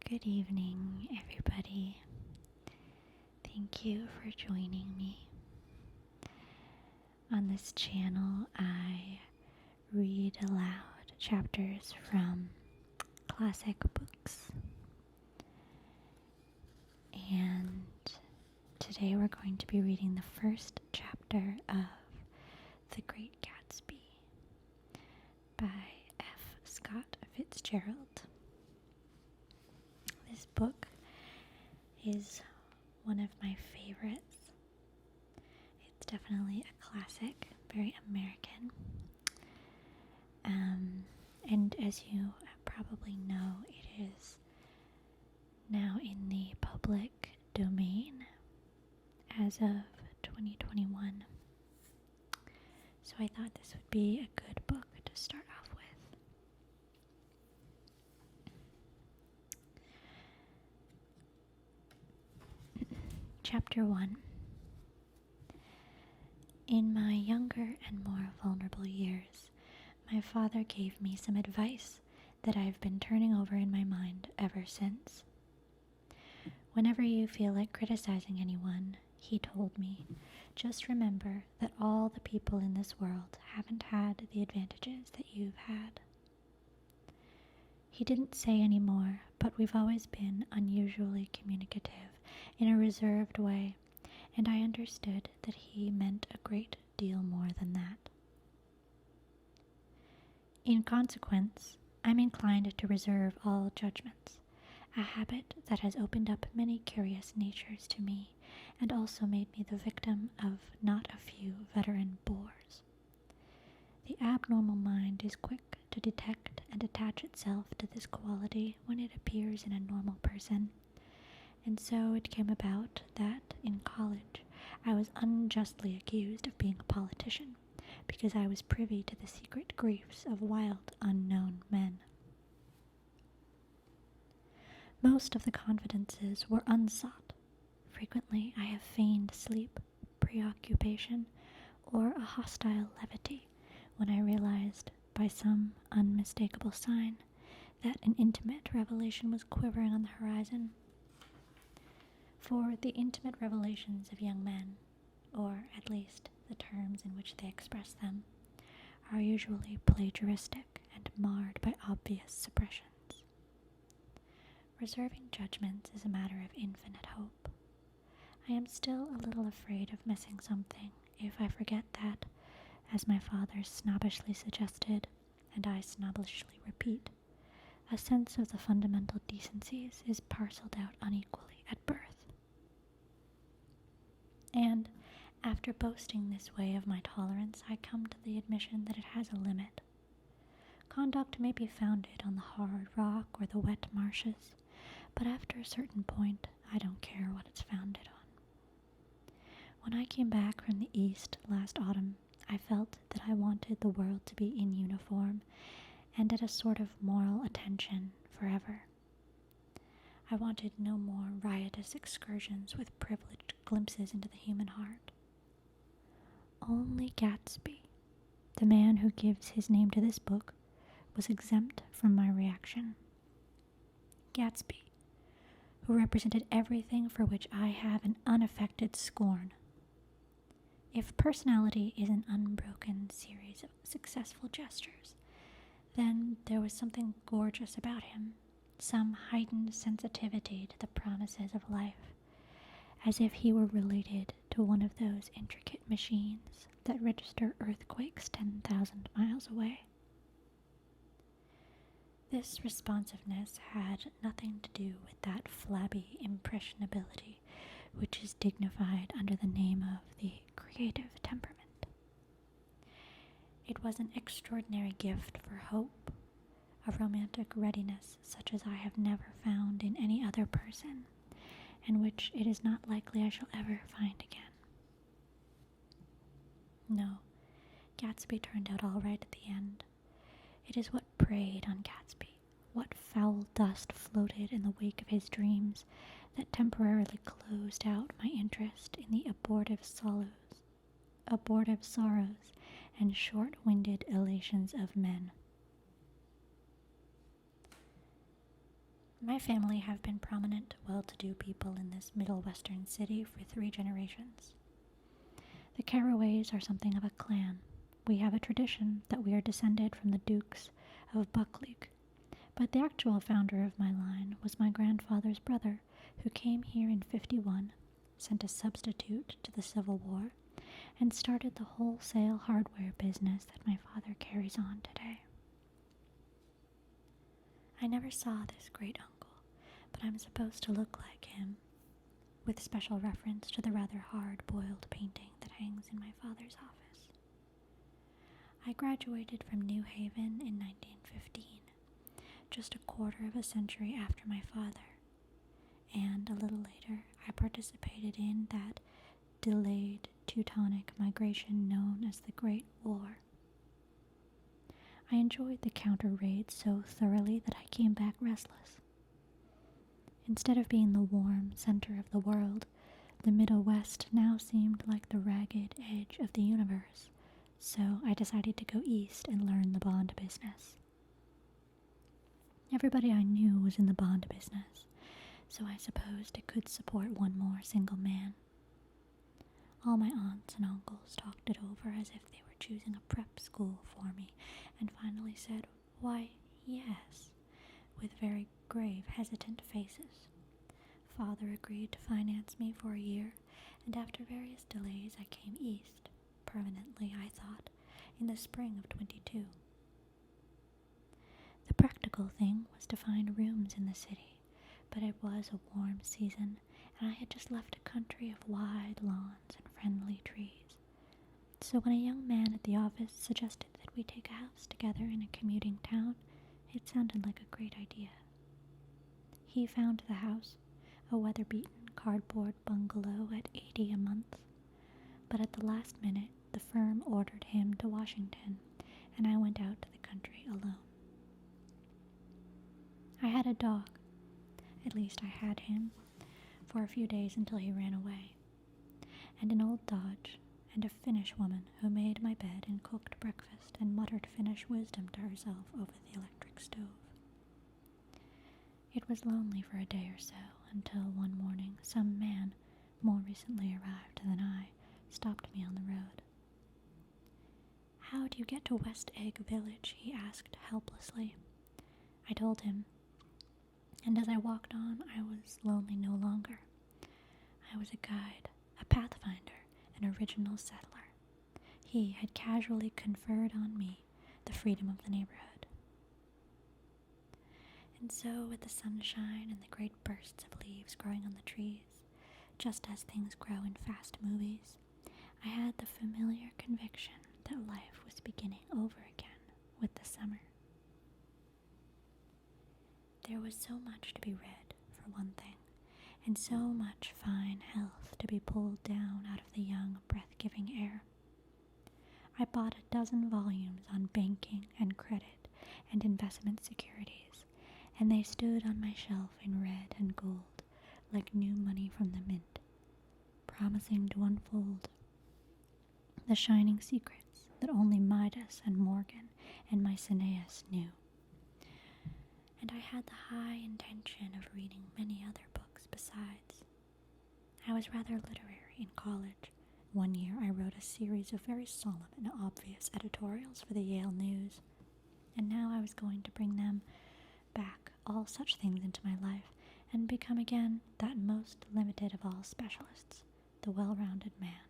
Good evening, everybody. Thank you for joining me. On this channel, I read aloud chapters from classic books. And today we're going to be reading the first chapter of The Great Gatsby by F. Scott Fitzgerald. This book is one of my favorites. It's definitely a classic, very American. And as you probably know, it is now in the public domain as of 2021. So I thought this would be a good book to start off with. Chapter 1. In my younger and more vulnerable years, my father gave me some advice that I've been turning over in my mind ever since. Whenever you feel like criticizing anyone, he told me, just remember that all the people in this world haven't had the advantages that you've had. He didn't say any more, but we've always been unusually communicative in a reserved way, and I understood that he meant a great deal more than that. In consequence, I'm inclined to reserve all judgments, a habit that has opened up many curious natures to me and also made me the victim of not a few veteran bores. The abnormal mind is quick to detect and attach itself to this quality when it appears in a normal person, and so it came about that, in college, I was unjustly accused of being a politician, because I was privy to the secret griefs of wild, unknown men. Most of the confidences were unsought. Frequently I have feigned sleep, preoccupation, or a hostile levity when I realized, by some unmistakable sign, that an intimate revelation was quivering on the horizon. For the intimate revelations of young men, or at least the terms in which they express them, are usually plagiaristic and marred by obvious suppressions. Reserving judgments is a matter of infinite hope. I am still a little afraid of missing something if I forget that, as my father snobbishly suggested, and I snobbishly repeat, a sense of the fundamental decencies is parceled out unequally at birth. And, after boasting this way of my tolerance, I come to the admission that it has a limit. Conduct may be founded on the hard rock or the wet marshes, but after a certain point, I don't care what it's founded on. When I came back from the East last autumn, I felt that I wanted the world to be in uniform and at a sort of moral attention forever. I wanted no more riotous excursions with privileged glimpses into the human heart. Only Gatsby, the man who gives his name to this book, was exempt from my reaction. Gatsby, who represented everything for which I have an unaffected scorn. If personality is an unbroken series of successful gestures, then there was something gorgeous about him, some heightened sensitivity to the promises of life, as if he were related to one of those intricate machines that register earthquakes 10,000 miles away. This responsiveness had nothing to do with that flabby impressionability which is dignified under the name of the creative temperament. It was an extraordinary gift for hope, a romantic readiness such as I have never found in any other person, and which it is not likely I shall ever find again. No, Gatsby turned out all right at the end. It is what preyed on Gatsby, what foul dust floated in the wake of his dreams, that temporarily closed out my interest in the abortive sorrows, and short-winded elations of men. My family have been prominent, well-to-do people in this middle western city for 3 generations. The Carraways are something of a clan. We have a tradition that we are descended from the Dukes of Buccleuch, but the actual founder of my line was my grandfather's brother, who came here in '51, sent a substitute to the Civil War, and started the wholesale hardware business that my father carries on today. I never saw this great uncle, but I'm supposed to look like him, with special reference to the rather hard-boiled painting that hangs in my father's office. I graduated from New Haven in 1915, just a quarter of a century after my father, and a little later I participated in that delayed Teutonic migration known as the Great War. I enjoyed the counter-raid so thoroughly that I came back restless. Instead of being the warm center of the world, the Middle West now seemed like the ragged edge of the universe, so I decided to go east and learn the bond business. Everybody I knew was in the bond business, so I supposed it could support one more single man. All my aunts and uncles talked it over as if they were choosing a prep school for me, and finally said, "Why, yes," with very grave, hesitant faces. Father agreed to finance me for a year, and after various delays I came east, permanently I thought, in the spring of '22. The practical thing was to find rooms in the city, but it was a warm season, and I had just left a country of wide lawns and friendly trees. So when a young man at the office suggested that we take a house together in a commuting town, it sounded like a great idea. He found the house, a weather-beaten cardboard bungalow at $80 a month, but at the last minute the firm ordered him to Washington, and I went out to the country alone. I had a dog. At least I had him, for a few days until he ran away, and an old Dodge, and a Finnish woman who made my bed and cooked breakfast and muttered Finnish wisdom to herself over the electric stove. It was lonely for a day or so, until one morning some man, more recently arrived than I, stopped me on the road. "How do you get to West Egg Village?" he asked helplessly. I told him, and as I walked on, I was lonely no longer. I was a guide, a pathfinder, an original settler. He had casually conferred on me the freedom of the neighborhood. And so, with the sunshine and the great bursts of leaves growing on the trees, just as things grow in fast movies, I had the familiar conviction that life was beginning over again with the summer. There was so much to be read, for one thing, and so much fine health to be pulled down out of the young, breath-giving air. I bought 12 volumes on banking and credit and investment securities, and they stood on my shelf in red and gold, like new money from the mint, promising to unfold the shining secrets that only Midas and Morgan and Mycenaeus knew. And I had the high intention of reading many other books besides. I was rather literary in college. One year I wrote a series of very solemn and obvious editorials for the Yale News, and now I was going to bring them back, all such things, into my life, and become again that most limited of all specialists, the well-rounded man.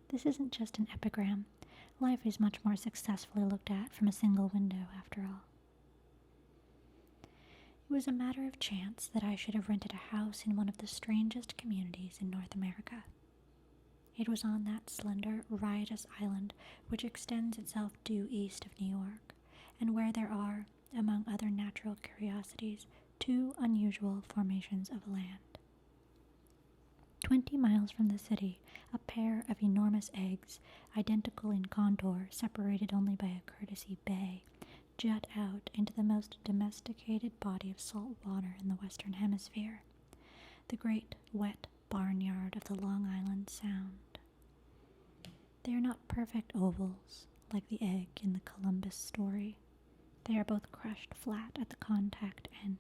This isn't just an epigram. Life is much more successfully looked at from a single window, after all. It was a matter of chance that I should have rented a house in one of the strangest communities in North America. It was on that slender, riotous island which extends itself due east of New York, and where there are, among other natural curiosities, 2 unusual formations of land. 20 miles from the city, a pair of enormous eggs, identical in contour, separated only by a courtesy bay, jut out into the most domesticated body of salt water in the Western Hemisphere, the great, wet barnyard of the Long Island Sound. They are not perfect ovals, like the egg in the Columbus story. They are both crushed flat at the contact end,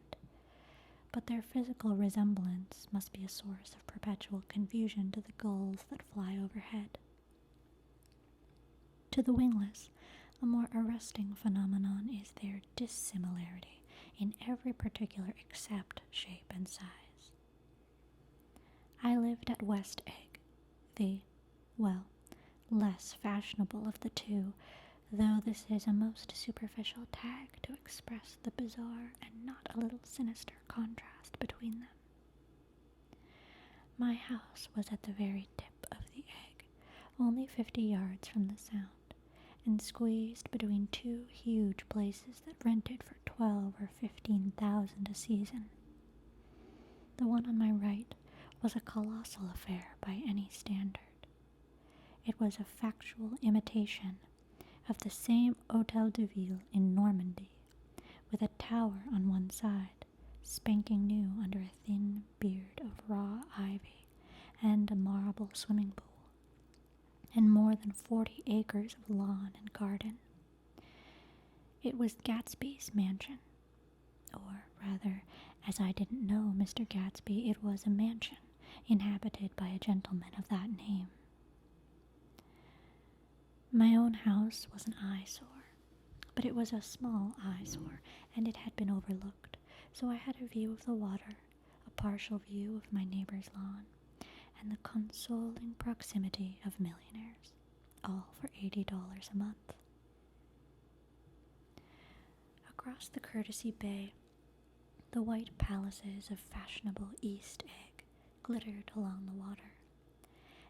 but their physical resemblance must be a source of perpetual confusion to the gulls that fly overhead. To the wingless, a more arresting phenomenon is their dissimilarity in every particular except shape and size. I lived at West Egg, the, well, less fashionable of the two, though this is a most superficial tag to express the bizarre and not a little sinister contrast between them. My house was at the very tip of the egg, only 50 yards from the Sound, and squeezed between two huge places that rented for 12 or 15,000 a season. The one on my right was a colossal affair by any standard. It was a factual imitation of the same Hôtel de Ville in Normandy, with a tower on one side, spanking new under a thin beard of raw ivy, and a marble swimming pool, and more than 40 acres of lawn and garden. It was Gatsby's mansion, or rather, as I didn't know Mr. Gatsby, it was a mansion inhabited by a gentleman of that name. My own house was an eyesore, but it was a small eyesore, and it had been overlooked, so I had a view of the water, a partial view of my neighbor's lawn, and the consoling proximity of millionaires, all for $80 a month. Across the Courtesy Bay, the white palaces of fashionable East Egg glittered along the water,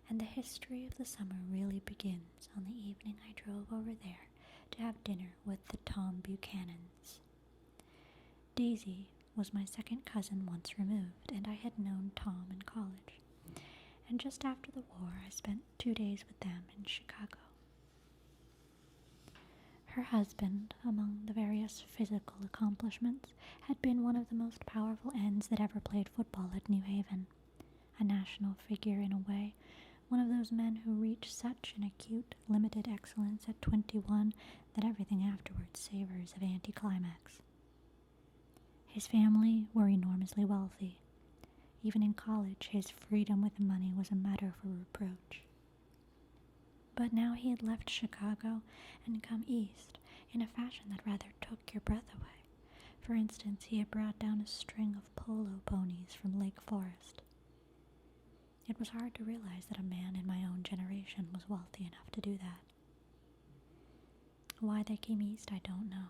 and the history of the summer really begins on the evening I drove over there to have dinner with the Tom Buchanans. Daisy was my second cousin once removed, and I had known Tom in college, and just after the war I spent 2 days with them in Chicago. Her husband, among the various physical accomplishments, had been one of the most powerful ends that ever played football at New Haven, a national figure in a way, one of those men who reach such an acute, limited excellence at 21 that everything afterwards savors of anticlimax. His family were enormously wealthy. Even in college, his freedom with money was a matter for reproach. But now he had left Chicago and come east in a fashion that rather took your breath away. For instance, he had brought down a string of polo ponies from Lake Forest. It was hard to realize that a man in my own generation was wealthy enough to do that. Why they came east, I don't know.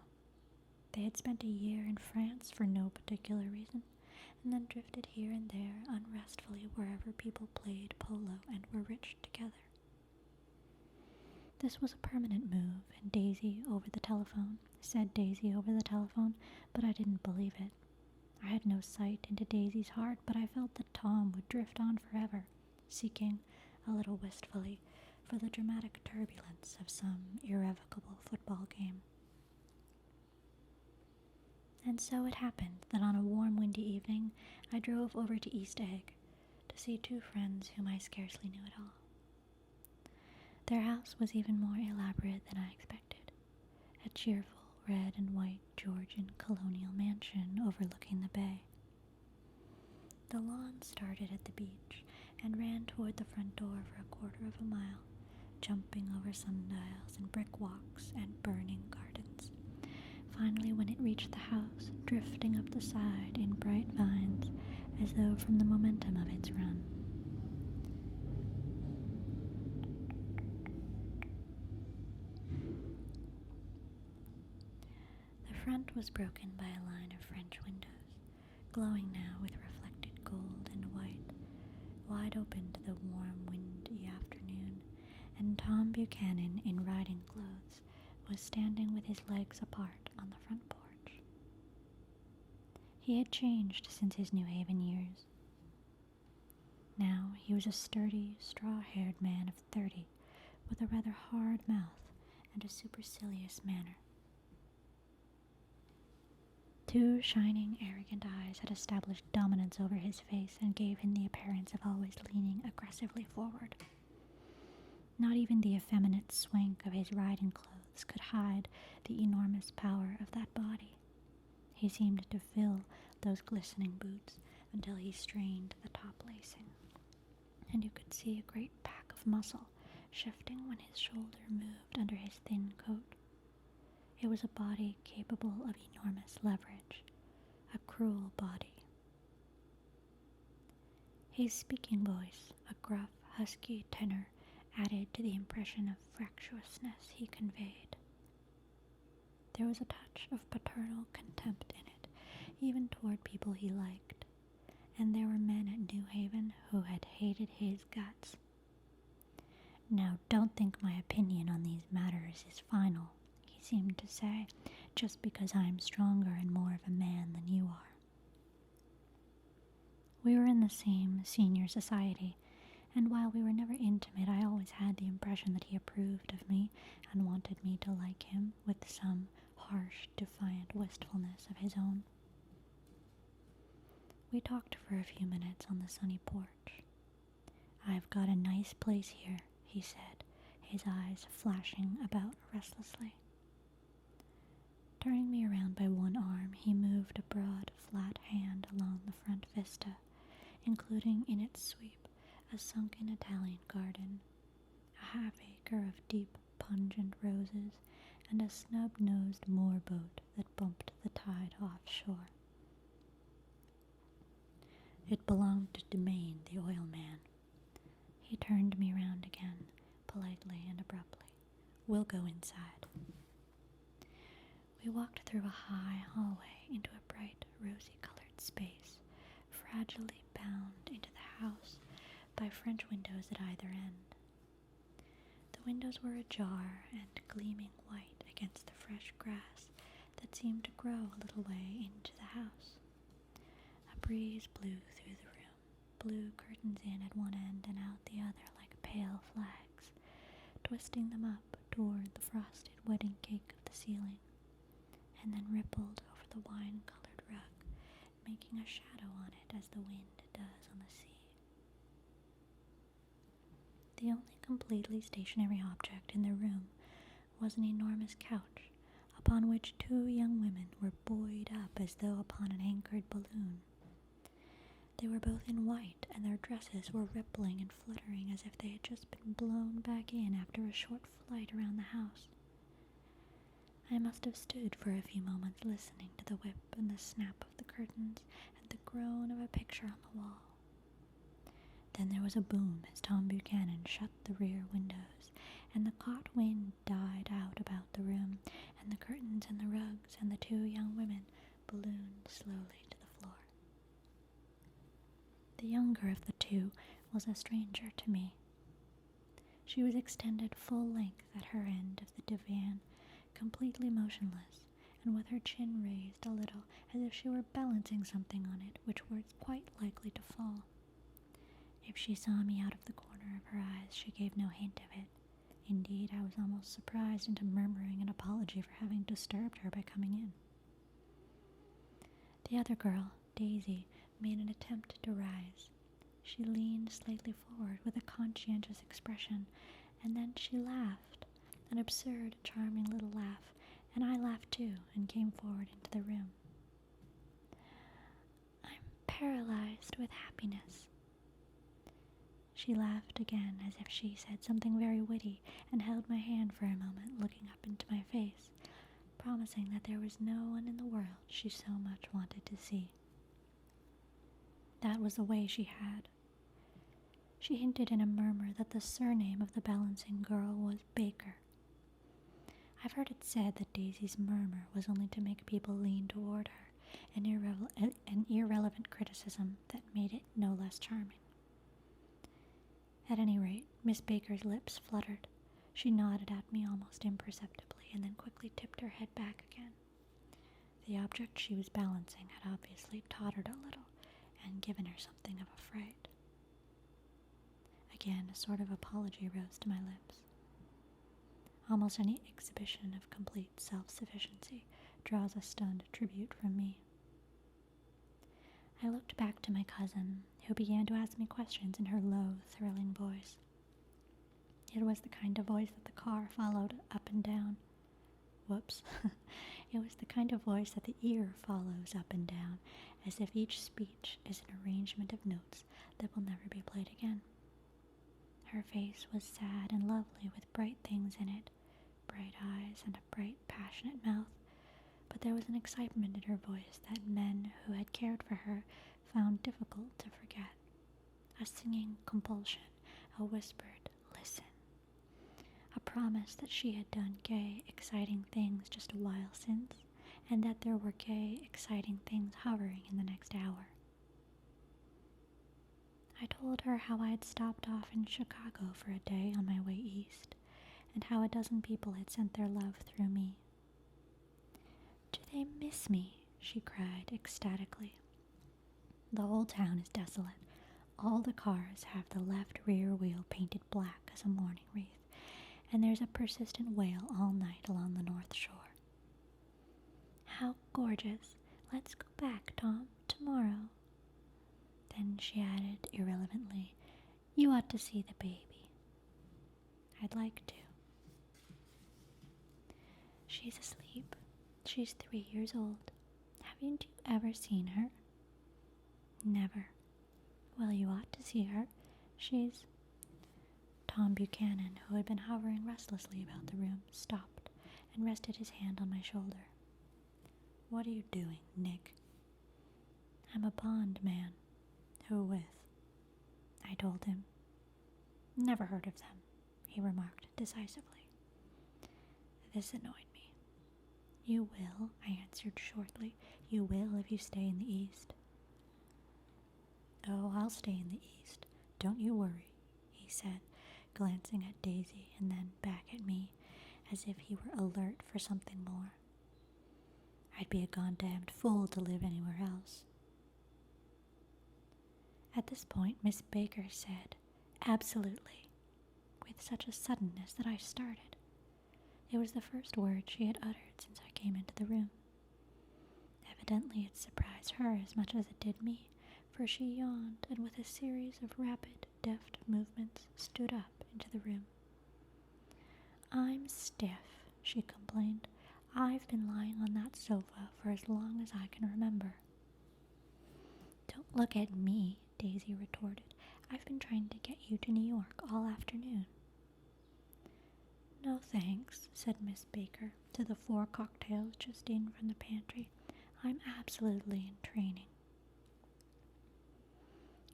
They had spent a year in France for no particular reason, and then drifted here and there unrestfully wherever people played polo and were rich together. This was a permanent move, and Daisy said Daisy over the telephone, but I didn't believe it. I had no sight into Daisy's heart, but I felt that Tom would drift on forever, seeking, a little wistfully, for the dramatic turbulence of some irrevocable football game. And so it happened that on a warm, windy evening, I drove over to East Egg to see two friends whom I scarcely knew at all. Their house was even more elaborate than I expected, a cheerful red and white Georgian colonial mansion overlooking the bay. The lawn started at the beach and ran toward the front door for a quarter of a mile, jumping over sundials and brick walks and burning gardens. Finally, when it reached the house, drifting up the side in bright vines as though from the momentum of its run. The front was broken by a line of French windows, glowing now with reflected gold and white, wide open to the warm, windy afternoon, and Tom Buchanan, in riding clothes, was standing with his legs apart on the front porch. He had changed since his New Haven years. Now he was a sturdy, straw-haired man of 30, with a rather hard mouth and a supercilious manner. Two shining, arrogant eyes had established dominance over his face and gave him the appearance of always leaning aggressively forward. Not even the effeminate swank of his riding clothes could hide the enormous power of that body. He seemed to fill those glistening boots until he strained the top lacing, and you could see a great pack of muscle shifting when his shoulder moved under his thin coat. It was a body capable of enormous leverage, a cruel body. His speaking voice, a gruff, husky tenor, added to the impression of fractiousness he conveyed. There was a touch of paternal contempt in it, even toward people he liked, and there were men at New Haven who had hated his guts. "Now, don't think my opinion on these matters is final," he seemed to say, "just because I am stronger and more of a man than you are." We were in the same senior society, and while we were never intimate, I always had the impression that he approved of me and wanted me to like him with some harsh, defiant wistfulness of his own. We talked for a few minutes on the sunny porch. "I've got a nice place here," he said, his eyes flashing about restlessly. Turning me around by one arm, he moved a broad, flat hand along the front vista, including in its sweep a sunken Italian garden, a half-acre of deep, pungent roses, and a snub-nosed moorboat that bumped the tide offshore. It belonged to Dumaine, the oil man. He turned me around again, politely and abruptly. "We'll go inside." We walked through a high hallway into a bright, rosy-colored space, fragilely bound into the house by French windows at either end. The windows were ajar and gleaming white against the fresh grass that seemed to grow a little way into the house. A breeze blew through the room, blew curtains in at one end and out the other like pale flags, twisting them up toward the frosted wedding cake of the ceiling, and then rippled over the wine-colored rug, making a shadow on it as the wind does on the sea. The only completely stationary object in the room was an enormous couch, upon which two young women were buoyed up as though upon an anchored balloon. They were both in white, and their dresses were rippling and fluttering as if they had just been blown back in after a short flight around the house. I must have stood for a few moments listening to the whip and the snap of the curtains and the groan of a picture on the wall. Then there was a boom as Tom Buchanan shut the rear windows, and the caught wind died out about the room, and the curtains and the rugs and the two young women ballooned slowly to the floor. The younger of the two was a stranger to me. She was extended full length at her end of the divan, completely motionless, and with her chin raised a little as if she were balancing something on it which was quite likely to fall. If she saw me out of the corner of her eyes, she gave no hint of it. Indeed, I was almost surprised into murmuring an apology for having disturbed her by coming in. The other girl, Daisy, made an attempt to rise. She leaned slightly forward with a conscientious expression, and then she laughed, an absurd, charming little laugh, and I laughed too and came forward into the room. "I'm paralyzed with happiness." She laughed again as if she said something very witty and held my hand for a moment, looking up into my face, promising that there was no one in the world she so much wanted to see. That was the way she had. She hinted in a murmur that the surname of the balancing girl was Baker. I've heard it said that Daisy's murmur was only to make people lean toward her, an irrelevant criticism that made it no less charming. At any rate, Miss Baker's lips fluttered. She nodded at me almost imperceptibly and then quickly tipped her head back again. The object she was balancing had obviously tottered a little and given her something of a fright. Again, a sort of apology rose to my lips. Almost any exhibition of complete self-sufficiency draws a stunned tribute from me. I looked back to my cousin, who began to ask me questions in her low, thrilling voice. It was the kind of voice that the car followed up and down. Whoops. It was the kind of voice that the ear follows up and down, as if each speech is an arrangement of notes that will never be played again. Her face was sad and lovely with bright things in it, bright eyes and a bright, passionate mouth, but there was an excitement in her voice that men who had cared for her found difficult to forget. A singing compulsion, a whispered listen. A promise that she had done gay, exciting things just a while since, and that there were gay, exciting things hovering in the next hour. I told her how I had stopped off in Chicago for a day on my way east, and how a dozen people had sent their love through me. "Do they miss me?" she cried ecstatically. "The whole town is desolate. All the cars have the left rear wheel painted black as a mourning wreath, and there's a persistent wail all night along the North Shore." "How gorgeous! Let's go back, Tom, tomorrow." Then she added irrelevantly, "You ought to see the baby." "I'd like to." "She's asleep. She's 3 years old. Haven't you ever seen her?" "Never." "Well, you ought to see her. She's—" Tom Buchanan, who had been hovering restlessly about the room, stopped and rested his hand on my shoulder. "What are you doing, Nick?" "I'm a bond man." "Who with?" I told him. "Never heard of them," he remarked decisively. This annoyed me. "You will," I answered shortly. "You will if you stay in the East." "Oh, I'll stay in the East. Don't you worry," he said, glancing at Daisy and then back at me, as if he were alert for something more. "I'd be a goddamned fool to live anywhere else." At this point, Miss Baker said, "Absolutely," with such a suddenness that I started. It was the first word she had uttered since I came into the room. Evidently it surprised her as much as it did me, for she yawned and with a series of rapid, deft movements stood up into the room. "I'm stiff," she complained. "I've been lying on that sofa for as long as I can remember." "Don't look at me," Daisy retorted. "I've been trying to get you to New York all afternoon." "No thanks," said Miss Baker to the 4 cocktails just in from the pantry. "I'm absolutely in training."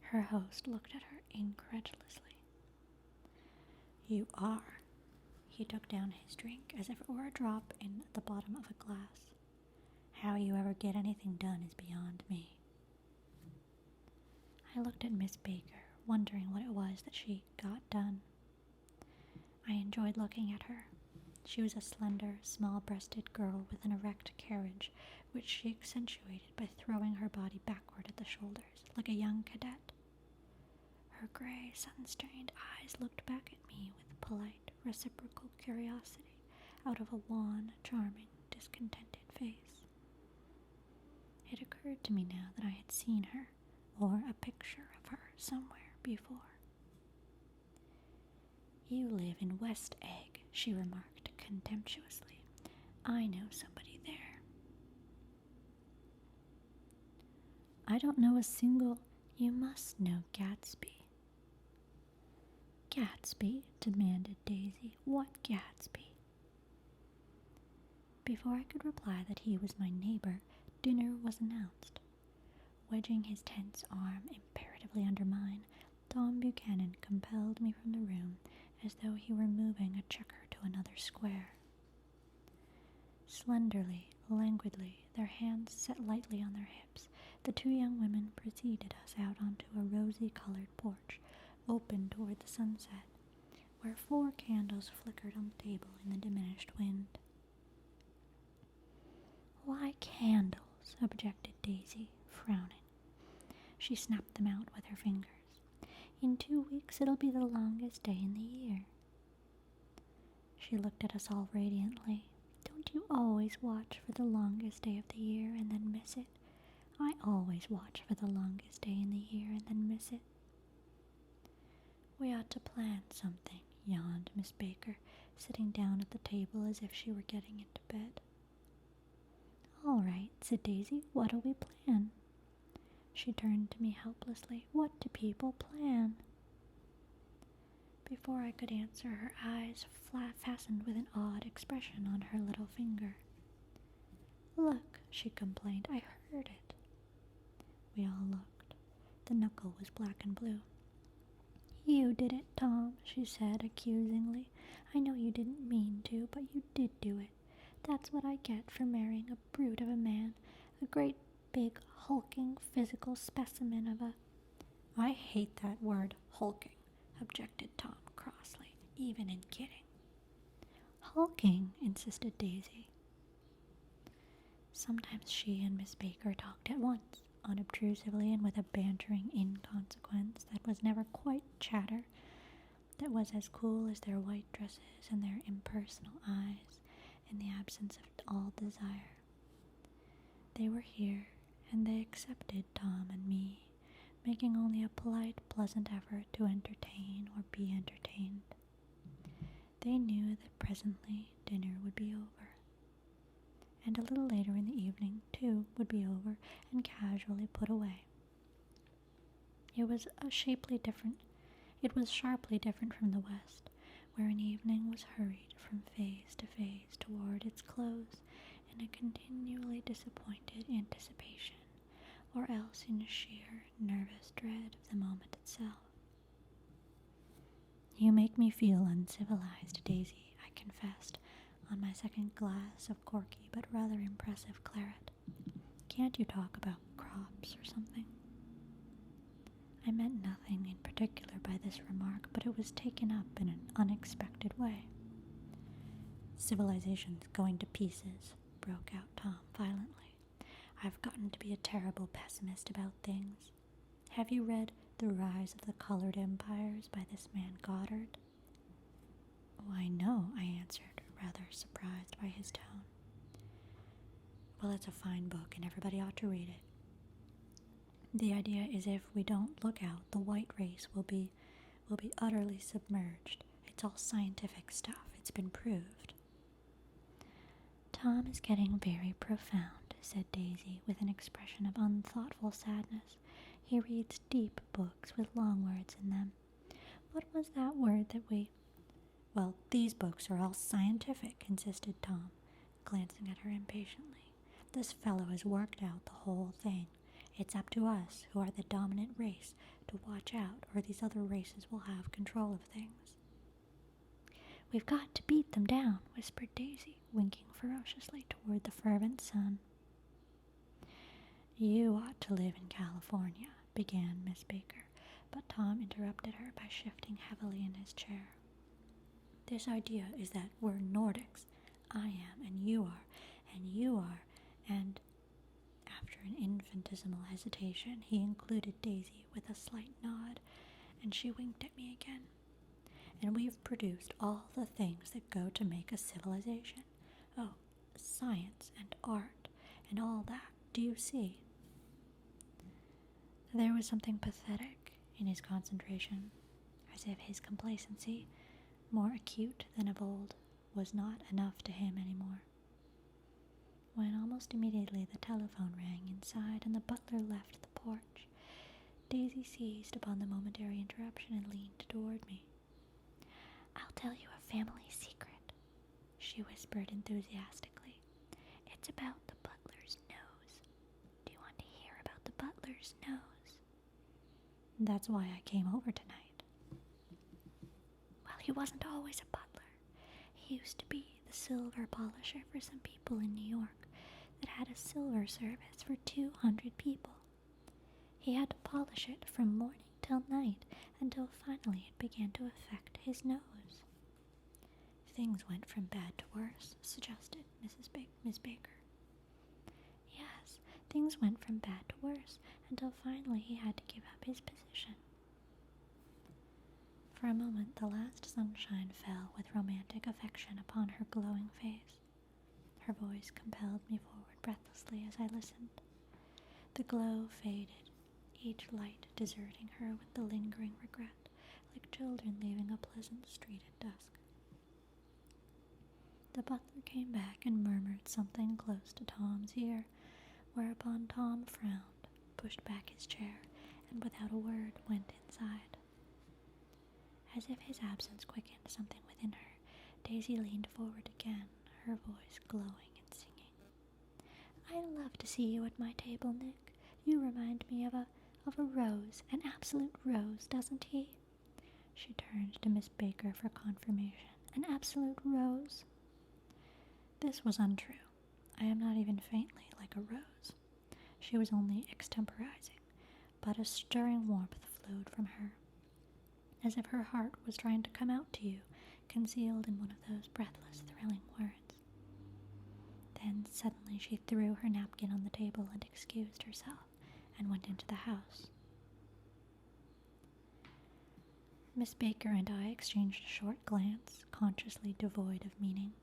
Her host looked at her incredulously. "You are?" He took down his drink as if it were a drop in the bottom of a glass. "How you ever get anything done is beyond me." I looked at Miss Baker, wondering what it was that she got done. I enjoyed looking at her. She was a slender, small-breasted girl with an erect carriage, which she accentuated by throwing her body backward at the shoulders, like a young cadet. Her gray, sun-strained eyes looked back at me with polite, reciprocal curiosity out of a wan, charming, discontented face. It occurred to me now that I had seen her, or a picture of her, somewhere before. "You live in West Egg," she remarked contemptuously. "I know somebody there." "I don't know a single—" "You must know Gatsby." "Gatsby?" demanded Daisy. "What Gatsby?" Before I could reply that he was my neighbor, dinner was announced. Wedging his tense arm imperatively under mine, Tom Buchanan compelled me from the room as though he were moving a checker to another square. Slenderly, languidly, their hands set lightly on their hips, the 2 young women preceded us out onto a rosy-colored porch, open toward the sunset, where 4 candles flickered on the table in the diminished wind. "Why candles?" objected Daisy, frowning. She snapped them out with her fingers. "In 2 weeks it'll be the longest day in the year." She looked at us all radiantly. "Don't you always watch for the longest day of the year and then miss it? I always watch for the longest day in the year and then miss it." "We ought to plan something, yawned Miss Baker, sitting down at the table as if she were getting into bed. "All right," said Daisy. "What'll we plan?" She turned to me helplessly. "What do people plan?" Before I could answer, her eyes fastened with an odd expression on her little finger. "Look," she complained. "I heard it." We all looked. The knuckle was black and blue. "You did it, Tom," she said accusingly. "I know you didn't mean to, but you did do it. That's what I get for marrying a brute of a man, a great big hulking physical specimen of a—" "I hate that word, hulking," objected Tom crossly, "even in kidding." "Hulking," insisted Daisy. Sometimes she and Miss Baker talked at once, unobtrusively and with a bantering inconsequence that was never quite chatter, that was as cool as their white dresses and their impersonal eyes in the absence of all desire. They were here, and they accepted Tom and me, making only a polite, pleasant effort to entertain or be entertained. They knew that presently dinner would be over, and a little later in the evening, too, would be over and casually put away. It was sharply different from the West, where an evening was hurried from phase to phase toward its close in a continually disappointed anticipation, or else in sheer nervous dread of the moment itself. "You make me feel uncivilized, Daisy," I confessed, on my second glass of corky but rather impressive claret. "Can't you talk about crops or something?" I meant nothing in particular by this remark, but it was taken up in an unexpected way. "Civilization's going to pieces," broke out Tom violently. "I've gotten to be a terrible pessimist about things. Have you read The Rise of the Colored Empires by this man Goddard?" "Why, no," I answered, rather surprised by his tone. "Well, it's a fine book, and everybody ought to read it. The idea is if we don't look out, the white race will be utterly submerged. It's all scientific stuff. It's been proved." "Tom is getting very profound," said Daisy, with an expression of unthoughtful sadness. "He reads deep books with long words in them. What was that word that we—" "Well, these books are all scientific," insisted Tom, glancing at her impatiently. "This fellow has worked out the whole thing. It's up to us, who are the dominant race, to watch out, or these other races will have control of things." "We've got to beat them down," whispered Daisy, winking ferociously toward the fervent sun. "You ought to live in California," began Miss Baker, but Tom interrupted her by shifting heavily in his chair. "This idea is that we're Nordics. I am, and you are, and—" After an infinitesimal hesitation, he included Daisy with a slight nod, and she winked at me again. "And we've produced all the things that go to make a civilization. Oh, science and art and all that. Do you see?" There was something pathetic in his concentration, as if his complacency, more acute than of old, was not enough to him anymore. When almost immediately the telephone rang inside and the butler left the porch, Daisy seized upon the momentary interruption and leaned toward me. "I'll tell you a family secret," she whispered enthusiastically. "It's about the butler's nose. Do you want to hear about the butler's nose?" "That's why I came over tonight." "Well, he wasn't always a butler. He used to be the silver polisher for some people in New York that had a silver service for 200 people. He had to polish it from morning till night until finally it began to affect his nose." "Things went from bad to worse," suggested Miss Baker. "Yes, things went from bad to worse until finally he had to give up his position." For a moment the last sunshine fell with romantic affection upon her glowing face. Her voice compelled me forward breathlessly as I listened. The glow faded, each light deserting her with the lingering regret, like children leaving a pleasant street at dusk. The butler came back and murmured something close to Tom's ear, whereupon Tom frowned, pushed back his chair, and without a word went inside. As if his absence quickened something within her, Daisy leaned forward again, her voice glowing and singing. "I love to see you at my table, Nick. You remind me of a rose, an absolute rose, doesn't he?" She turned to Miss Baker for confirmation. "An absolute rose?" This was untrue. I am not even faintly like a rose. She was only extemporizing, but a stirring warmth flowed from her, as if her heart was trying to come out to you, concealed in one of those breathless, thrilling words. Then suddenly she threw her napkin on the table and excused herself, and went into the house. Miss Baker and I exchanged a short glance, consciously devoid of meaning.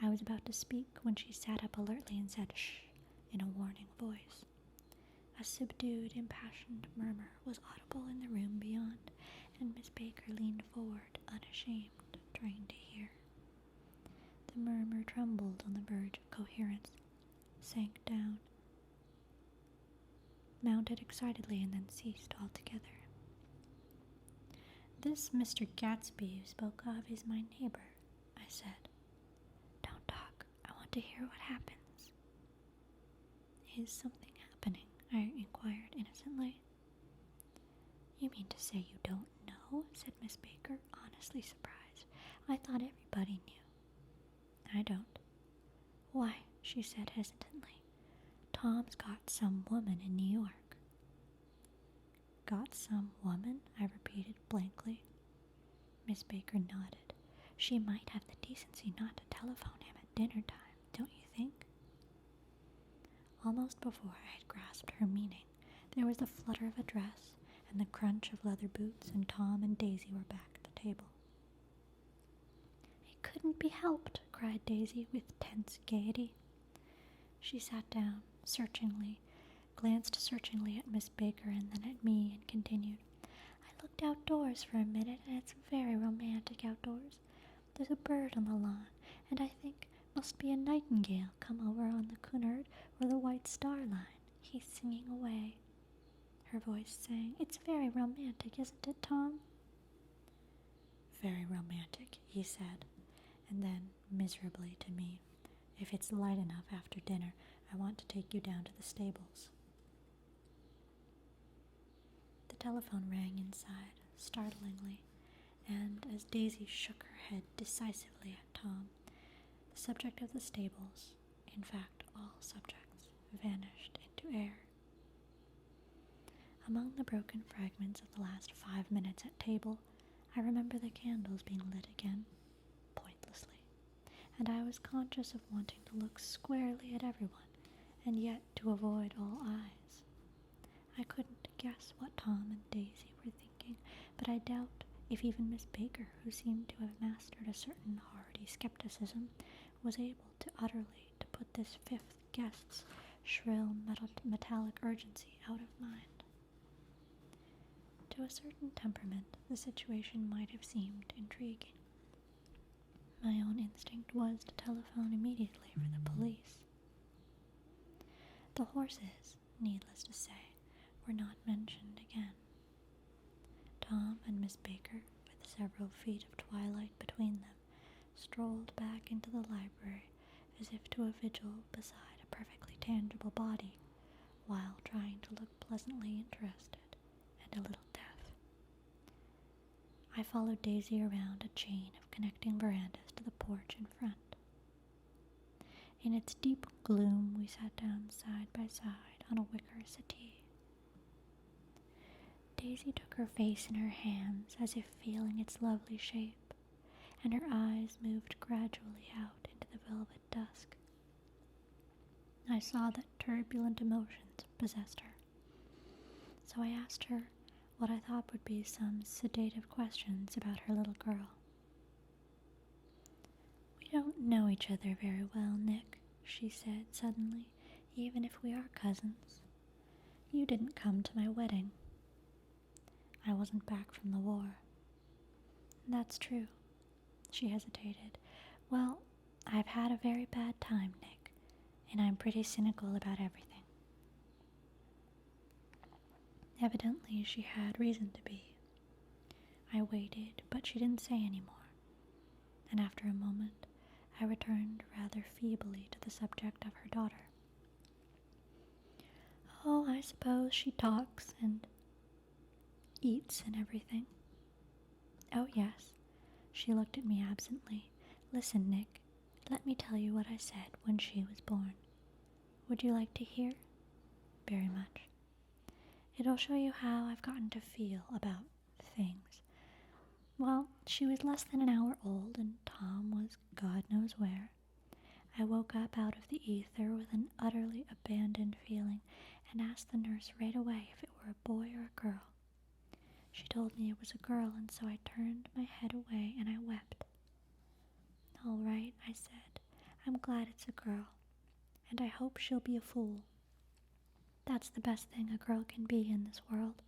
I was about to speak when she sat up alertly and said, "Shh," in a warning voice. A subdued, impassioned murmur was audible in the room beyond, and Miss Baker leaned forward, unashamed, trying to hear. The murmur trembled on the verge of coherence, sank down, mounted excitedly, and then ceased altogether. "This Mr. Gatsby you spoke of is my neighbor," I said. "Don't talk. I want to hear what happens." "Is something happening?" I inquired innocently. "You mean to say you don't know?" said Miss Baker, honestly surprised. "I thought everybody knew." "I don't." "Why," she said hesitantly, "Tom's got some woman in New York." "Got some woman?" I repeated blankly. Miss Baker nodded. "She might have the decency not to telephone him at dinner time, don't you think?" Almost before I had grasped her meaning, there was the flutter of a dress and the crunch of leather boots, and Tom and Daisy were back at the table. "It couldn't be helped," cried Daisy with tense gaiety. She sat down, glanced searchingly at Miss Baker and then at me, and continued, "I looked outdoors for a minute, and it's very romantic outdoors. There's a bird on the lawn, and I think must be a nightingale come over on the Cunard or the White Star Line. He's singing away." Her voice sang. "It's very romantic, isn't it, Tom?" "Very romantic," he said, and then, miserably to me, "If it's light enough after dinner, I want to take you down to the stables." The telephone rang inside, startlingly, and as Daisy shook her head decisively at Tom, the subject of the stables, in fact all subjects, vanished into air. Among the broken fragments of the last 5 minutes at table, I remember the candles being lit again, pointlessly, and I was conscious of wanting to look squarely at everyone, and yet to avoid all eyes. I couldn't guess what Tom and Daisy were thinking, but I doubt if even Miss Baker, who seemed to have mastered a certain hardy skepticism, was able to utterly to put this fifth guest's shrill metallic urgency out of mind. To a certain temperament, the situation might have seemed intriguing. My own instinct was to telephone immediately for the police. The horses, needless to say, were not mentioned again. Tom and Miss Baker, with several feet of twilight between them, strolled back into the library as if to a vigil beside a perfectly tangible body, while trying to look pleasantly interested and a little deaf. I followed Daisy around a chain of connecting verandas to the porch in front. In its deep gloom, we sat down side by side on a wicker settee. Daisy took her face in her hands as if feeling its lovely shape, and her eyes moved gradually out into the velvet dusk. I saw that turbulent emotions possessed her, so I asked her what I thought would be some sedative questions about her little girl. "We don't know each other very well, Nick," she said suddenly, "even if we are cousins. You didn't come to my wedding." I wasn't back from the war. That's true. She hesitated. Well, I've had a very bad time, Nick, and I'm pretty cynical about everything. Evidently, she had reason to be. I waited, but she didn't say any more, and after a moment, I returned rather feebly to the subject of her daughter. Oh, I suppose she talks and eats and everything. Oh, yes. She looked at me absently. Listen, Nick, let me tell you what I said when she was born. Would you like to hear? Very much. It'll show you how I've gotten to feel about things. Well, she was less than an hour old, and Tom was God knows where. I woke up out of the ether with an utterly abandoned feeling and asked the nurse right away if it were a boy or a girl. She told me it was a girl, and so I turned my head away and I wept. All right, I said. I'm glad it's a girl, and I hope she'll be a fool. That's the best thing a girl can be in this world,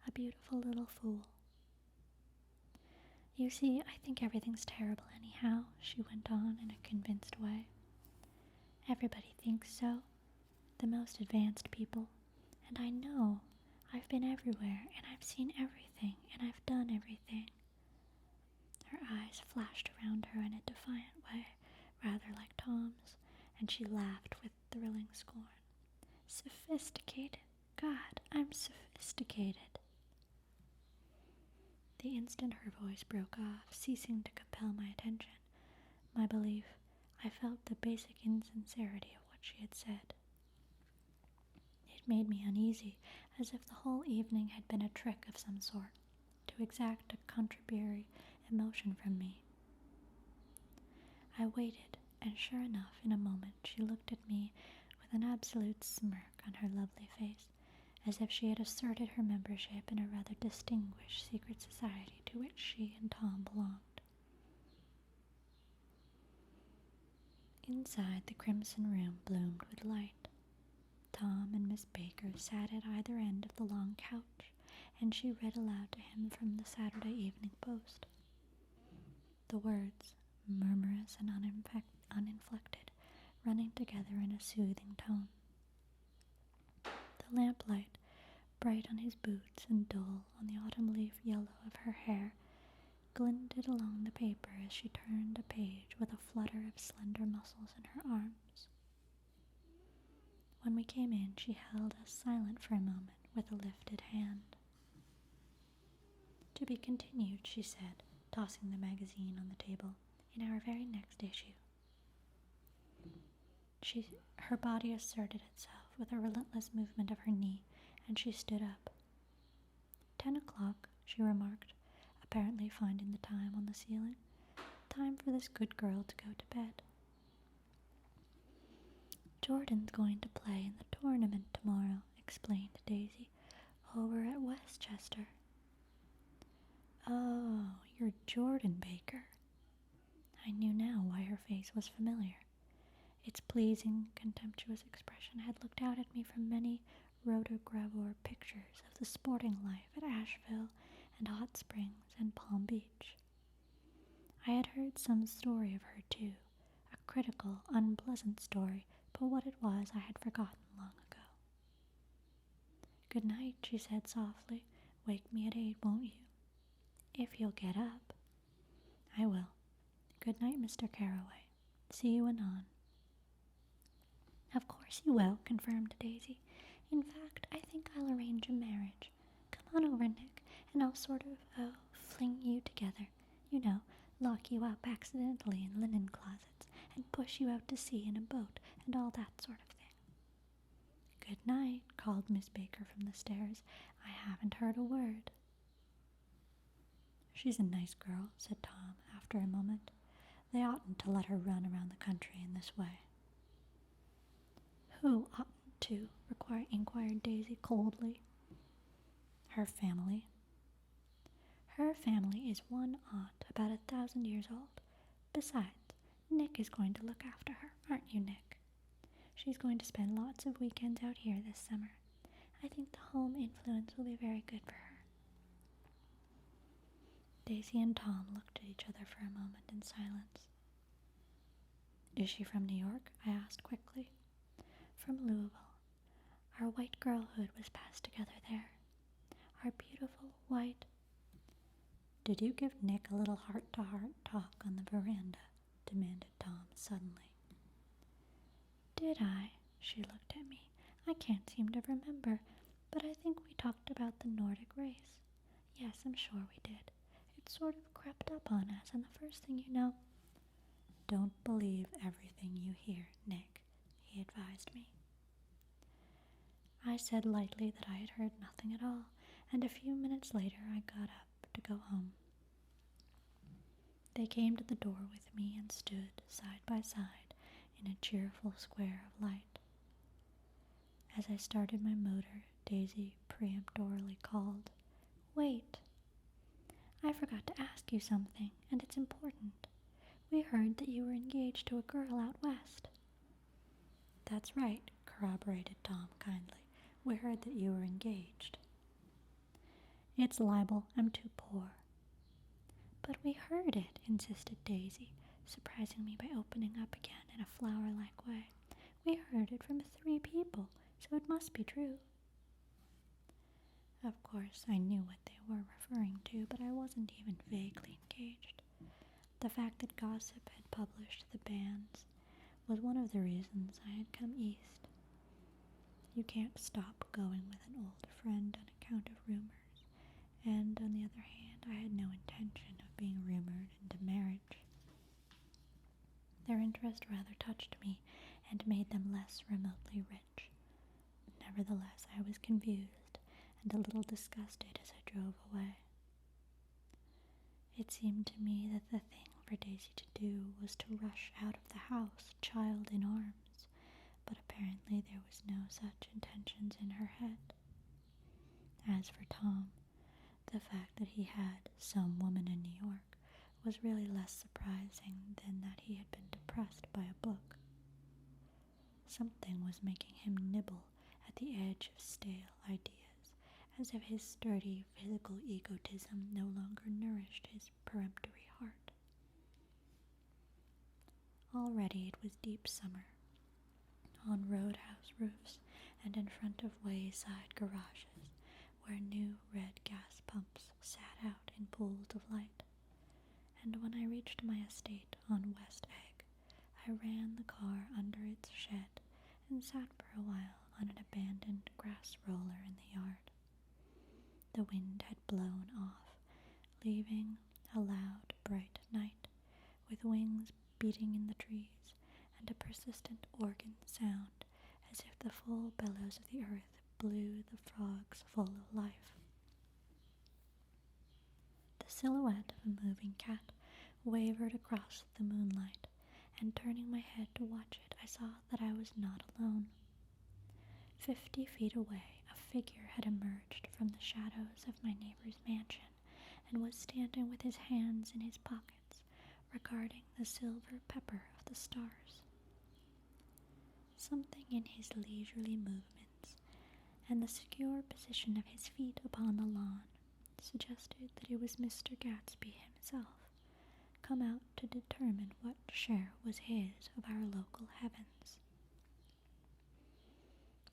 a beautiful little fool. You see, I think everything's terrible anyhow, she went on in a convinced way. Everybody thinks so, the most advanced people, and I know. I've been everywhere, and I've seen everything, and I've done everything. Her eyes flashed around her in a defiant way, rather like Tom's, and she laughed with thrilling scorn. Sophisticated. God, I'm sophisticated. The instant her voice broke off, ceasing to compel my attention, my belief, I felt the basic insincerity of what she had said. It made me uneasy, as if the whole evening had been a trick of some sort, to exact a contrary emotion from me. I waited, and sure enough, in a moment she looked at me with an absolute smirk on her lovely face, as if she had asserted her membership in a rather distinguished secret society to which she and Tom belonged. Inside, the crimson room bloomed with light. Tom and Miss Baker sat at either end of the long couch, and she read aloud to him from the Saturday Evening Post. The words, murmurous and uninflected, running together in a soothing tone. The lamplight, bright on his boots and dull on the autumn leaf yellow of her hair, glinted along the paper as she turned a page with a flutter of slender muscles in her arms. When we came in, she held us silent for a moment with a lifted hand. To be continued, she said, tossing the magazine on the table, in our very next issue. Her body asserted itself with a relentless movement of her knee, and she stood up. 10 o'clock, she remarked, apparently finding the time on the ceiling. Time for this good girl to go to bed. Jordan's going to play in the tournament tomorrow, explained Daisy, over at Westchester. Oh, you're Jordan Baker. I knew now why her face was familiar. Its pleasing, contemptuous expression had looked out at me from many rotogravure pictures of the sporting life at Asheville and Hot Springs and Palm Beach. I had heard some story of her, too, a critical, unpleasant story, but what it was I had forgotten long ago. Good night, she said softly. Wake me at 8, won't you? If you'll get up. I will. Good night, Mr. Carroway. See you anon. Of course you will, confirmed Daisy. In fact, I think I'll arrange a marriage. Come on over, Nick, and I'll sort of, fling you together. You know, lock you up accidentally in linen closets, and push you out to sea in a boat, and all that sort of thing. Good night, called Miss Baker from the stairs. I haven't heard a word. She's a nice girl, said Tom, after a moment. They oughtn't to let her run around the country in this way. Who oughtn't to? Inquired Daisy coldly. Her family. Her family is one aunt, about 1,000 years old. Besides, Nick is going to look after her, aren't you, Nick? She's going to spend lots of weekends out here this summer. I think the home influence will be very good for her. Daisy and Tom looked at each other for a moment in silence. "Is she from New York?" I asked quickly. "From Louisville. Our white girlhood was passed together there. Our beautiful white—" "Did you give Nick a little heart-to-heart talk on the veranda?" demanded Tom suddenly. "Did I?" She looked at me. "I can't seem to remember, but I think we talked about the Nordic race. Yes, I'm sure we did. It sort of crept up on us, and the first thing you know—" "Don't believe everything you hear, Nick," he advised me. I said lightly that I had heard nothing at all, and a few minutes later I got up to go home. They came to the door with me and stood side by side in a cheerful square of light. As I started my motor, Daisy peremptorily called, "Wait! I forgot to ask you something, and it's important. We heard that you were engaged to a girl out west." "That's right," corroborated Tom kindly. "We heard that you were engaged." "It's libel. I'm too poor." "But we heard it," insisted Daisy, surprising me by opening up again in a flower-like way. "We heard it from 3 people, so it must be true." Of course, I knew what they were referring to, but I wasn't even vaguely engaged. The fact that gossip had published the banns was one of the reasons I had come east. You can't stop going with an old friend on account of rumors, and on the other hand, I had no intention of being rumored into marriage. Their interest rather touched me and made them less remotely rich. Nevertheless, I was confused and a little disgusted as I drove away. It seemed to me that the thing for Daisy to do was to rush out of the house, child in arms, but apparently there was no such intentions in her head. As for Tom, the fact that he had some woman in New York was really less surprising than that he had been depressed by a book. Something was making him nibble at the edge of stale ideas, as if his sturdy physical egotism no longer nourished his peremptory heart. Already it was deep summer. On roadhouse roofs and in front of wayside garages, where new red gas pumps sat out in pools of light, and when I reached my estate on West Egg, I ran the car under its shed and sat for a while on an abandoned grass roller in the yard. The wind had blown off, leaving a loud, bright night, with wings beating in the trees and a persistent organ sound, as if the full bellows of the earth blew the frogs full of life. The silhouette of a moving cat wavered across the moonlight, and turning my head to watch it, I saw that I was not alone. 50 feet away, a figure had emerged from the shadows of my neighbor's mansion and was standing with his hands in his pockets, regarding the silver pepper of the stars. Something in his leisurely movements and the secure position of his feet upon the lawn suggested that it was Mr. Gatsby himself, come out to determine what share was his of our local heavens.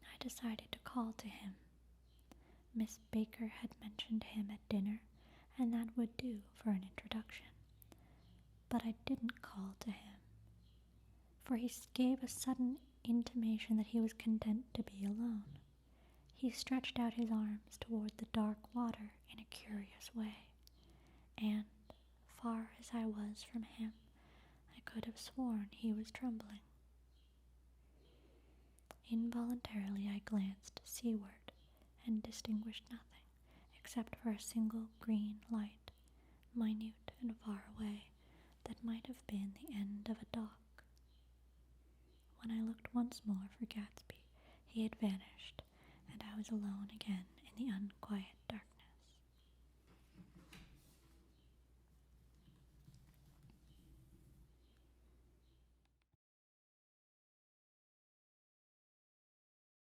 I decided to call to him. Miss Baker had mentioned him at dinner, and that would do for an introduction. But I didn't call to him, for he gave a sudden intimation that he was content to be alone. He stretched out his arms toward the dark water in a curious way, and, far as I was from him, I could have sworn he was trembling. Involuntarily I glanced seaward and distinguished nothing except for a single green light, minute and far away, that might have been the end of a dock. When I looked once more for Gatsby, he had vanished, and I was alone again in the unquiet darkness.